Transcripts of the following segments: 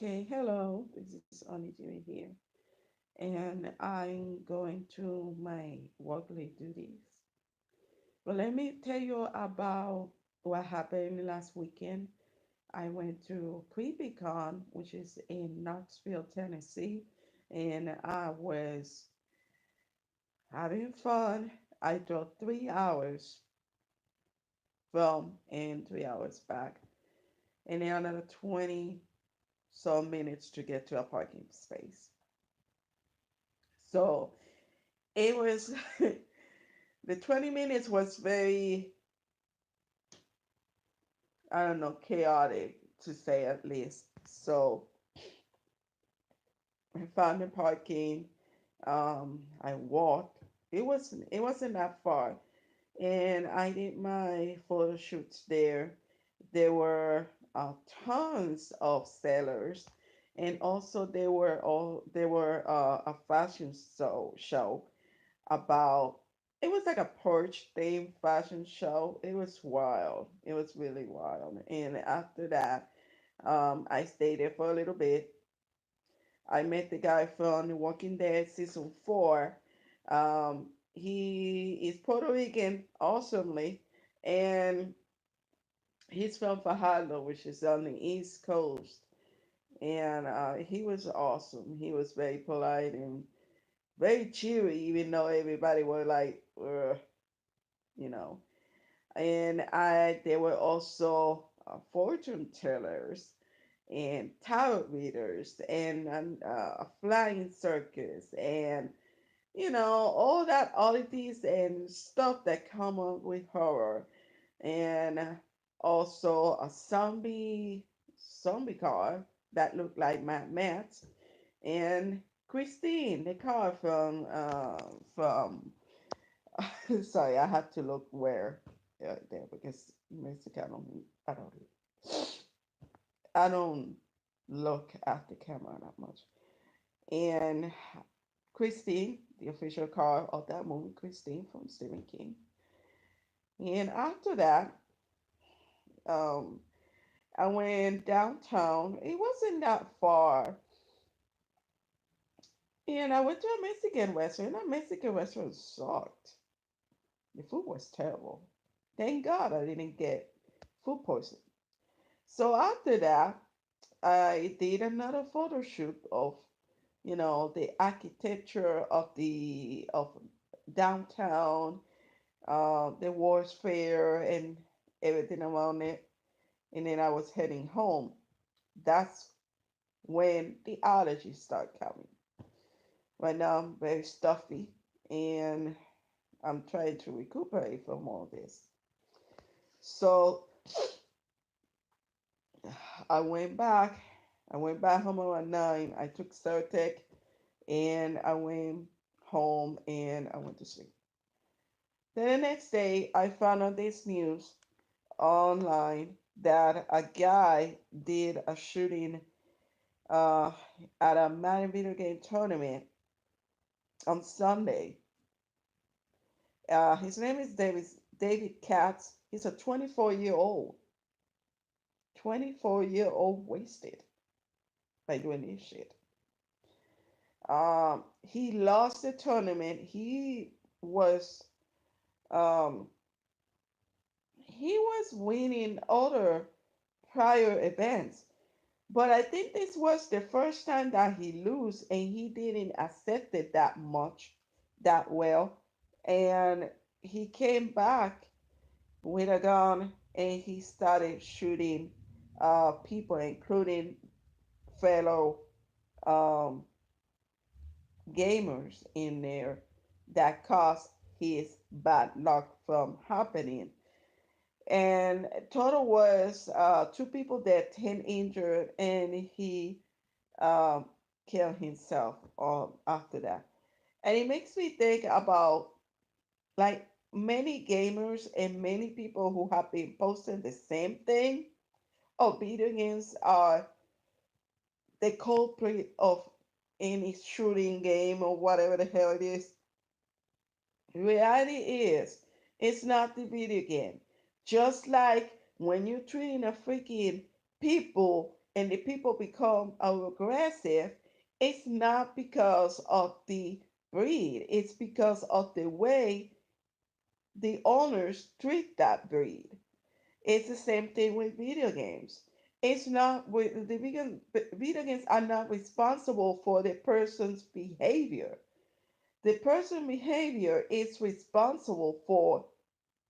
Okay, hello, this is Onijimi here, and I'm going to my workday duties. But let me tell you about what happened last weekend. I went to CreepyCon, which is in Knoxville, Tennessee, and I was having fun. I drove 3 hours from and 3 hours back, and then another 20 some minutes to get to a parking space. So it was the 20 minutes was very, I don't know, chaotic to say at least. So I found the parking. I walked. It wasn't that far, and I did my photo shoots there. There were tons of sellers, and also there were a fashion show about, it was like a porch themed fashion show. It was wild. It was really wild. And after that, I stayed there for a little bit. I met the guy from The Walking Dead season 4. He is Puerto Rican, awesomely, and he's from Fajardo, which is on the East Coast. And he was awesome. He was very polite and very cheery, even though everybody were like, you know. And there were also fortune tellers and tarot readers and a flying circus and all that oddities and stuff that come up with horror, and also a zombie car that looked like Mad Max, and Christine, the car from sorry, I have to look where there because Mexican, I don't I don't look at the camera that much. And Christine, the official car of that movie, Christine from Stephen King. And after that, um, I went downtown. It wasn't that far. And I went to a Mexican restaurant. That Mexican restaurant sucked. The food was terrible. Thank God I didn't get food poisoning. So after that, I did another photo shoot of, the architecture of downtown, the World's Fair, and everything around it. And then I was heading home. That's when the allergies start coming. Right now, I'm very stuffy, and I'm trying to recuperate from all this. So I went back. I went back home around 9. I took Certec, and I went home and I went to sleep. Then the next day, I found out this news online that a guy did a shooting uh, at a Madden video game tournament on Sunday. His name is David Katz. He's a 24-year-old wasted by doing this shit. He lost the tournament. Was um, he was winning other prior events, but I think this was the first time that he lose, and he didn't accept it that much, that well, and he came back with a gun and he started shooting people, including fellow um, gamers in there, that caused his bad luck from happening. And total was 2 people dead, 10 injured, and he um, killed himself after that. And it makes me think about, like, many gamers and many people who have been posting the same thing. Oh, video games are the culprit of any shooting game or whatever the hell it is. Reality is, it's not the video game. Just like when you're treating a freaking people and the people become aggressive, it's not because of the breed, it's because of the way the owners treat that breed. It's the same thing with video games. It's not with the video games are not responsible for the person's behavior. The person's behavior is responsible for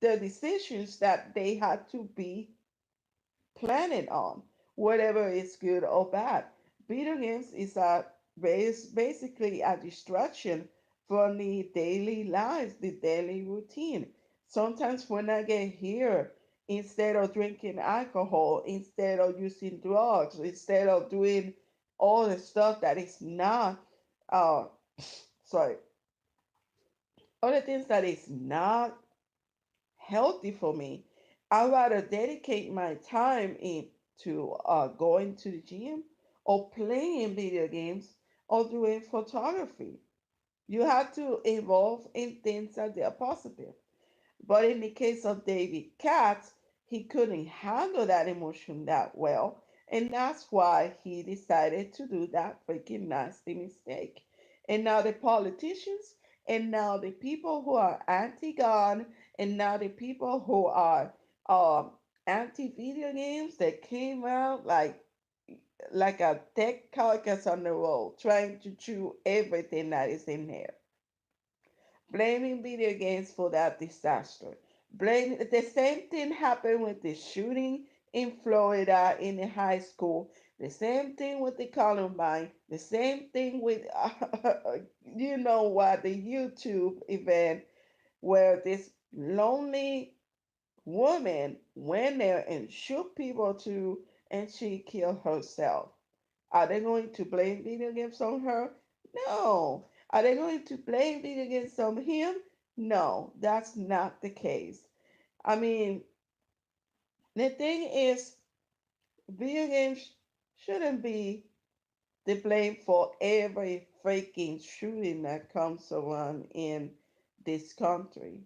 the decisions that they had to be planning on, whatever is good or bad. Video games is basically a distraction from the daily lives, the daily routine. Sometimes when I get here, instead of drinking alcohol, instead of using drugs, instead of doing all the stuff that is not, uh, sorry, all the things that is not healthy for me, I'd rather dedicate my time into going to the gym or playing video games or doing photography. You have to involve in things that are positive. But in the case of David Katz, he couldn't handle that emotion that well. And that's why he decided to do that freaking nasty mistake. And now the politicians, and now the people who are anti gun, and now the people who are um, anti video games that came out like a dead carcass on the road, trying to chew everything that is in there, blaming video games for that disaster. Blame the same thing happened with the shooting in Florida in the high school. The same thing with the Columbine. The same thing with you know what, the YouTube event where this lonely woman went there and shoot people too, and she killed herself. Are they going to blame video games on her? No. Are they going to blame video games on him? No, that's not the case. I mean, the thing is, video games shouldn't be the blame for every freaking shooting that comes around in this country.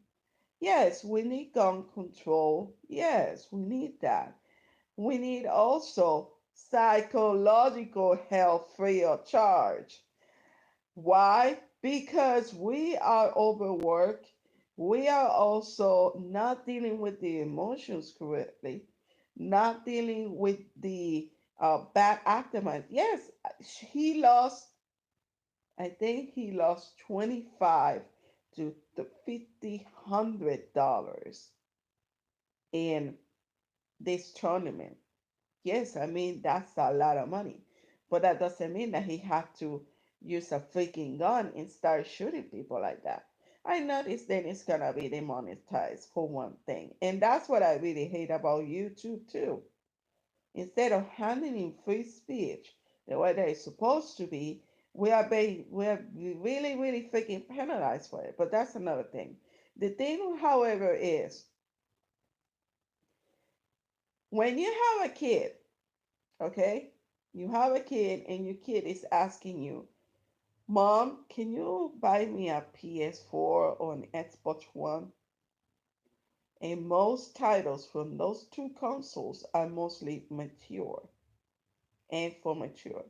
Yes, we need gun control. Yes, we need that. We need also psychological help free of charge. Why? Because we are overworked. We are also not dealing with the emotions correctly, not dealing with the bad aftermath. Yes, he lost, I think he lost 25 to the $50 in this tournament. Yes, I mean, that's a lot of money. But that doesn't mean that he had to use a freaking gun and start shooting people like that. I noticed then it's gonna be demonetized for one thing. And that's what I really hate about YouTube too. Instead of handling free speech the way that it's supposed to be, we are really, really freaking penalized for it. But that's another thing. The thing, however, is when you have a kid, okay? You have a kid and your kid is asking you, Mom, can you buy me a PS4 or an Xbox One? And most titles from those two consoles are mostly mature and for mature.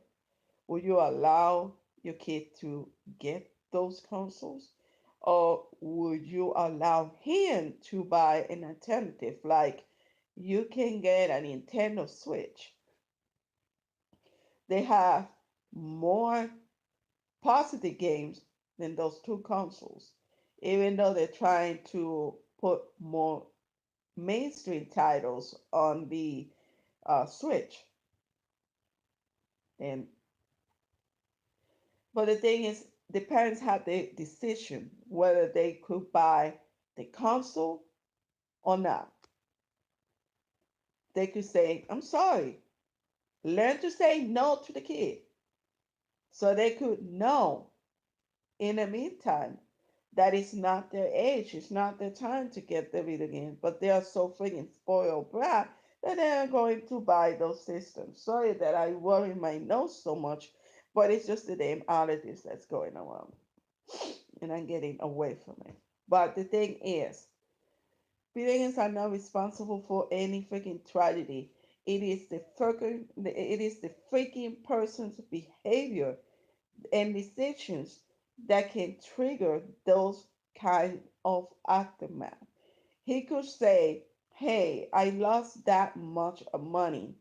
Will you allow your kid to get those consoles? Or would you allow him to buy an alternative? Like you can get a Nintendo Switch. They have more positive games than those two consoles, even though they're trying to put more mainstream titles on the Switch. And but the thing is, the parents have the decision whether they could buy the console or not. They could say, "I'm sorry." Learn to say no to the kid, so they could know in the meantime that it's not their age, it's not their time to get the video game, but they are so freaking spoiled brat that they are going to buy those systems. Sorry that I worry my nose so much, but it's just the damn allergies that's going around, and I'm getting away from it. But the thing is, video games are not responsible for any freaking tragedy. it is the freaking person's behavior and decisions that can trigger those kind of aftermath. He could say, "Hey, I lost that much money.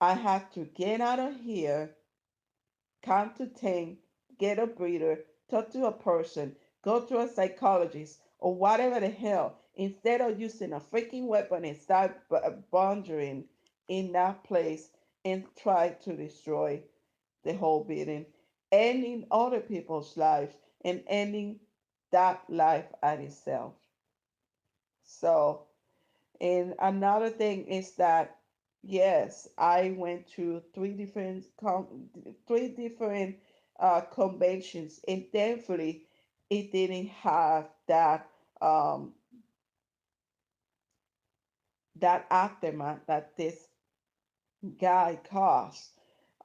I have to get out of here, come to think, get a breather, talk to a person, go to a psychologist, or whatever the hell, instead of using a freaking weapon and start bondering in that place and try to destroy the whole building, ending other people's lives and ending that life at itself." So, and another thing is that yes, I went to three different conventions, and thankfully, it didn't have um, that aftermath that this guy caused.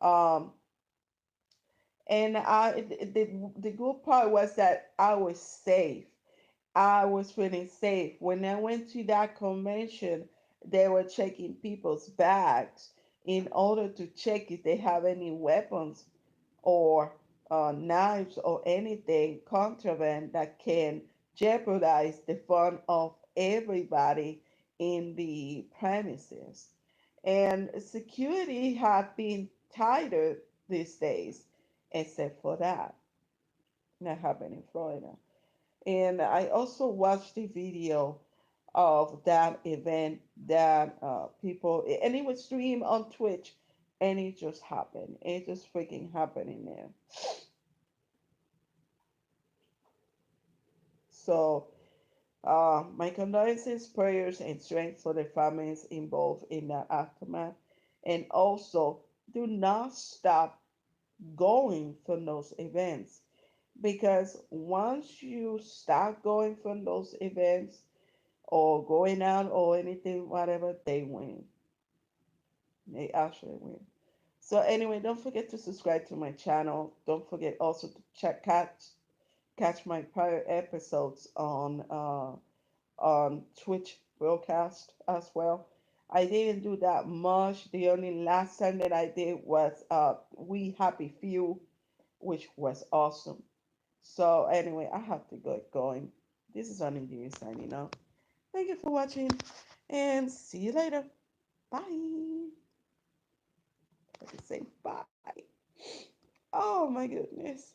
Um, and the good part was that I was safe. I was feeling safe. When I went to that convention, they were checking people's bags in order to check if they have any weapons or knives or anything contraband that can jeopardize the fun of everybody in the premises. And security have been tighter these days, except for that. That happened in Florida. And I also watched the video of that event that people, and it was streamed on Twitch, and it just happened. It just freaking happened in there. So, my condolences, prayers, and strength for the families involved in that aftermath. And also, do not stop going from those events, because once you start going from those events or going out or anything, whatever, they win. They actually win. So anyway, don't forget to subscribe to my channel. Don't forget also to catch my prior episodes on Twitch broadcast as well. I didn't do that much. The only last time that I did was We Happy Few, which was awesome. So anyway, I have to get going. This is Onigiri signing off. Thank you for watching and see you later. Bye. I can say bye. Oh my goodness.